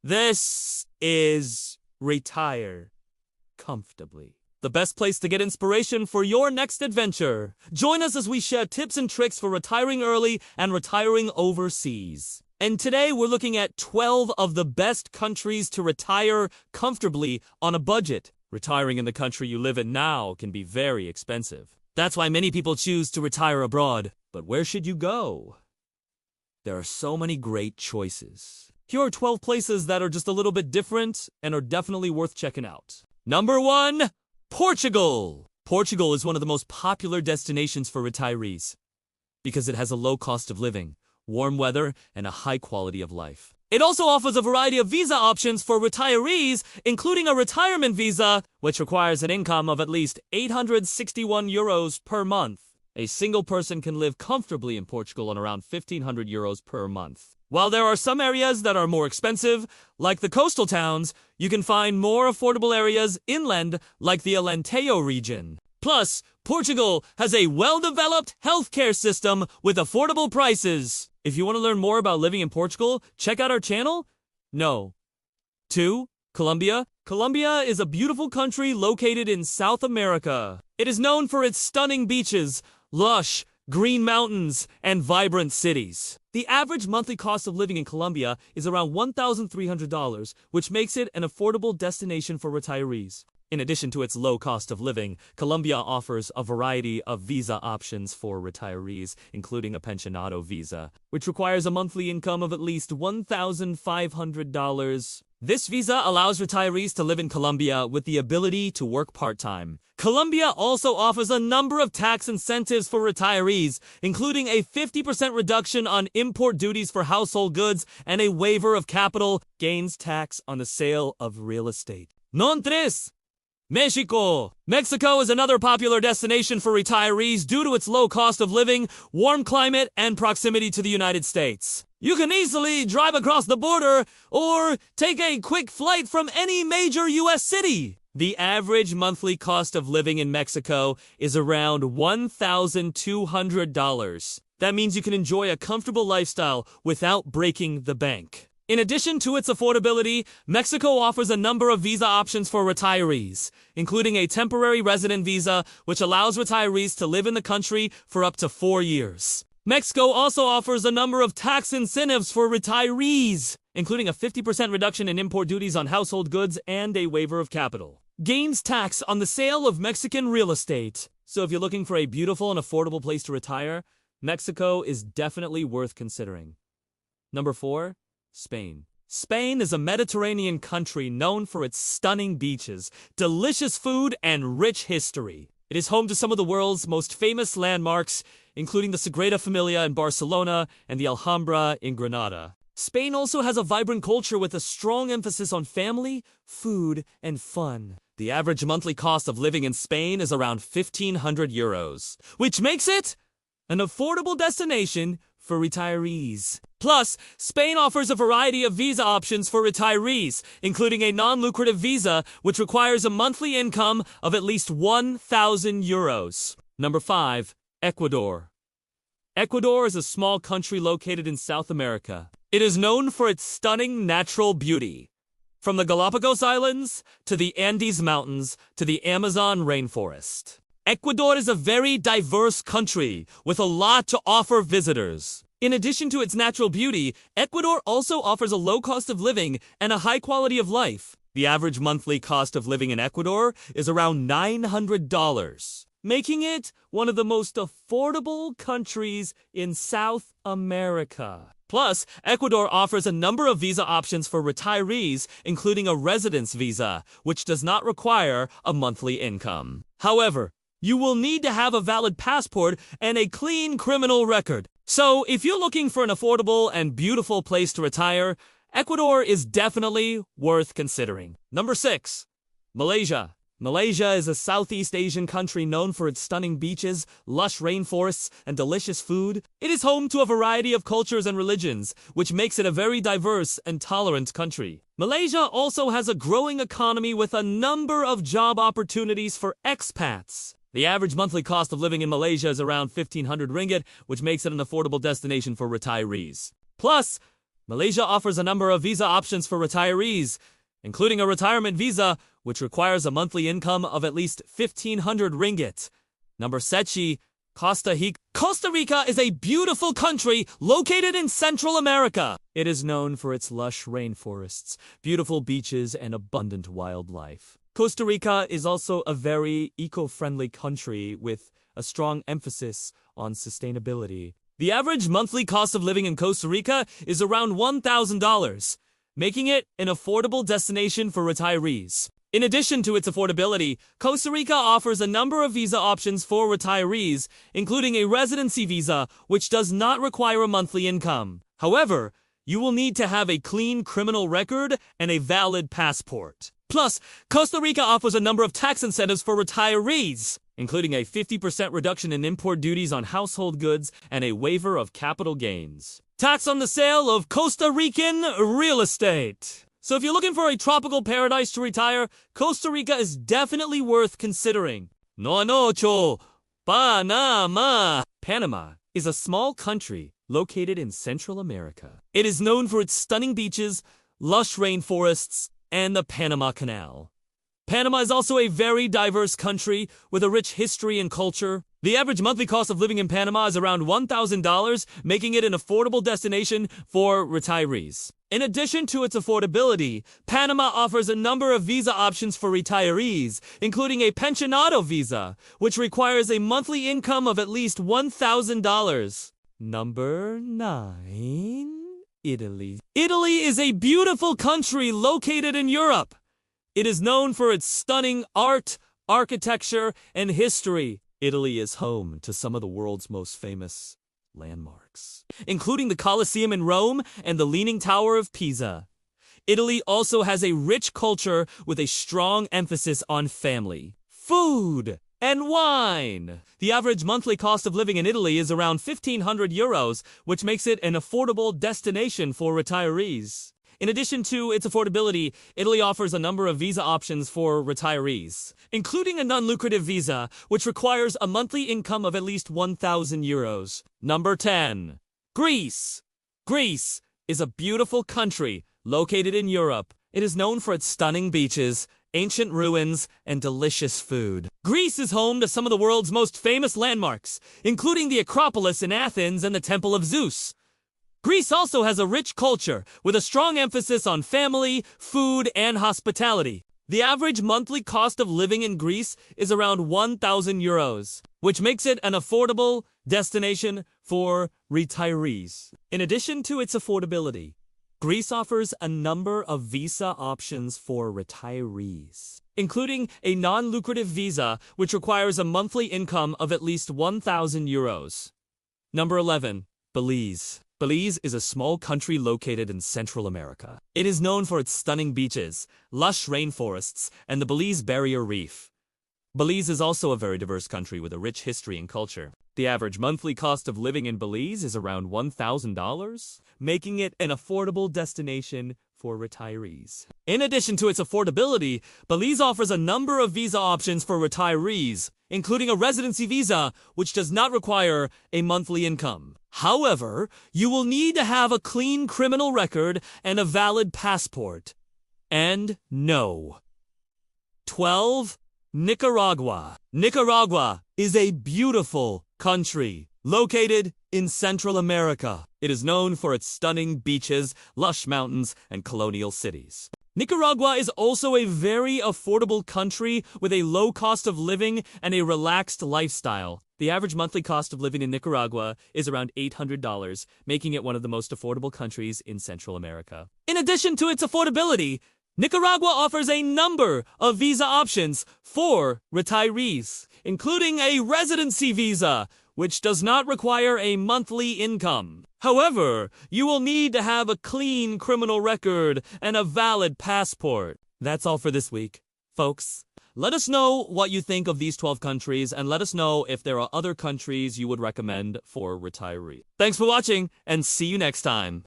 This is retire comfortably. The best place to get inspiration for your next adventure. Join us as we share tips and tricks for retiring early and retiring overseas. And today we're looking at 12 of the best countries to retire comfortably on a budget. Retiring in the country you live in now can be very expensive. That's why many people choose to retire abroad. But where should you go? There are so many great choices. Here are 12 places that are just a little bit different and are definitely worth checking out. Number 1. Portugal. Portugal is one of the most popular destinations for retirees because it has a low cost of living, warm weather, and a high quality of life. It also offers a variety of visa options for retirees, including a retirement visa, which requires an income of at least 861 euros per month. A single person can live comfortably in Portugal on around 1,500 euros per month. While there are some areas that are more expensive, like the coastal towns, you can find more affordable areas inland, like the Alentejo region. Plus, Portugal has a well-developed healthcare system with affordable prices. If you want to learn more about living in Portugal, check out our channel. 2. Colombia. Colombia is a beautiful country located in South America. It is known for its stunning beaches, lush, green mountains, and vibrant cities. The average monthly cost of living in Colombia is around $1,300, which makes it an affordable destination for retirees. In addition to its low cost of living, Colombia offers a variety of visa options for retirees, including a pensionado visa, which requires a monthly income of at least $1,500. This visa allows retirees to live in Colombia with the ability to work part-time. Colombia also offers a number of tax incentives for retirees, including a 50% reduction on import duties for household goods and a waiver of capital gains tax on the sale of real estate. 3. Mexico. Mexico is another popular destination for retirees due to its low cost of living, warm climate, and proximity to the United States. You can easily drive across the border or take a quick flight from any major U.S. city. The average monthly cost of living in Mexico is around $1,200. That means you can enjoy a comfortable lifestyle without breaking the bank. In addition to its affordability, Mexico offers a number of visa options for retirees, including a temporary resident visa, which allows retirees to live in the country for up to 4 years. Mexico also offers a number of tax incentives for retirees, including a 50% reduction in import duties on household goods and a waiver of capital gains tax on the sale of Mexican real estate. So if you're looking for a beautiful and affordable place to retire, Mexico is definitely worth considering. Number 4. Spain. Spain is a Mediterranean country known for its stunning beaches, delicious food, and rich history. It is home to some of the world's most famous landmarks, including the Sagrada Familia in Barcelona and the Alhambra in Granada. Spain also has a vibrant culture with a strong emphasis on family, food, and fun. The average monthly cost of living in Spain is around 1,500 euros, which makes it an affordable destination for retirees. Plus, Spain offers a variety of visa options for retirees, including a non-lucrative visa, which requires a monthly income of at least 1,000 euros. Number 5. Ecuador. Ecuador is a small country located in South America. It is known for its stunning natural beauty. From the Galapagos Islands, to the Andes Mountains, to the Amazon rainforest. Ecuador is a very diverse country with a lot to offer visitors. In addition to its natural beauty, Ecuador also offers a low cost of living and a high quality of life. The average monthly cost of living in Ecuador is around $900, making it one of the most affordable countries in South America. Plus, Ecuador offers a number of visa options for retirees, including a residence visa, which does not require a monthly income. However, you will need to have a valid passport and a clean criminal record. So, if you're looking for an affordable and beautiful place to retire, Ecuador is definitely worth considering. Number 6. Malaysia. Malaysia is a Southeast Asian country known for its stunning beaches, lush rainforests, and delicious food. It is home to a variety of cultures and religions, which makes it a very diverse and tolerant country. Malaysia also has a growing economy with a number of job opportunities for expats. The average monthly cost of living in Malaysia is around 1,500 ringgit, which makes it an affordable destination for retirees. Plus, Malaysia offers a number of visa options for retirees, including a retirement visa, which requires a monthly income of at least 1,500 ringgit. Number 7, Costa Rica. Costa Rica is a beautiful country located in Central America. It is known for its lush rainforests, beautiful beaches, and abundant wildlife. Costa Rica is also a very eco-friendly country with a strong emphasis on sustainability. The average monthly cost of living in Costa Rica is around $1,000, making it an affordable destination for retirees. In addition to its affordability, Costa Rica offers a number of visa options for retirees, including a residency visa, which does not require a monthly income. However, you will need to have a clean criminal record and a valid passport. Plus, Costa Rica offers a number of tax incentives for retirees, including a 50% reduction in import duties on household goods and a waiver of capital gains. Tax on the sale of Costa Rican real estate. So if you're looking for a tropical paradise to retire, Costa Rica is definitely worth considering. No, Panama. Panama is a small country located in Central America. It is known for its stunning beaches, lush rainforests, and the Panama Canal. Panama is also a very diverse country with a rich history and culture. The average monthly cost of living in Panama is around $1,000, making it an affordable destination for retirees. In addition to its affordability, Panama offers a number of visa options for retirees, including a pensionado visa, which requires a monthly income of at least $1,000. Number 9. Italy. Italy is a beautiful country located in Europe. It is known for its stunning art, architecture, and history. Italy is home to some of the world's most famous landmarks, including the Colosseum in Rome and the Leaning Tower of Pisa. Italy also has a rich culture with a strong emphasis on family, food, and wine. The average monthly cost of living in Italy is around 1,500 euros, which makes it an affordable destination for retirees. In addition to its affordability, Italy offers a number of visa options for retirees, including a non-lucrative visa, which requires a monthly income of at least 1,000 euros. Number 10. Greece. Greece is a beautiful country located in Europe. It is known for its stunning beaches, ancient ruins, and delicious food. Greece is home to some of the world's most famous landmarks, including the Acropolis in Athens and the Temple of Zeus. Greece also has a rich culture with a strong emphasis on family, food, and hospitality. The average monthly cost of living in Greece is around 1,000 euros, which makes it an affordable destination for retirees. In addition to its affordability, Greece offers a number of visa options for retirees, including a non-lucrative visa which requires a monthly income of at least 1,000 euros. Number 11. Belize. Belize is a small country located in Central America. It is known for its stunning beaches, lush rainforests, and the Belize Barrier Reef. Belize is also a very diverse country with a rich history and culture. The average monthly cost of living in Belize is around $1,000, making it an affordable destination for retirees. In addition to its affordability, Belize offers a number of visa options for retirees, including a residency visa, which does not require a monthly income. However, you will need to have a clean criminal record and a valid passport. And no. 12. Nicaragua. Nicaragua is a beautiful country located in Central America. It is known for its stunning beaches, lush mountains, and colonial cities. Nicaragua is also a very affordable country with a low cost of living and a relaxed lifestyle. The average monthly cost of living in Nicaragua is around $800, making it one of the most affordable countries in Central America. In addition to its affordability, Nicaragua offers a number of visa options for retirees, including a residency visa, which does not require a monthly income. However, you will need to have a clean criminal record and a valid passport. That's all for this week, folks. Let us know what you think of these 12 countries, and let us know if there are other countries you would recommend for retirees. Thanks for watching, and see you next time.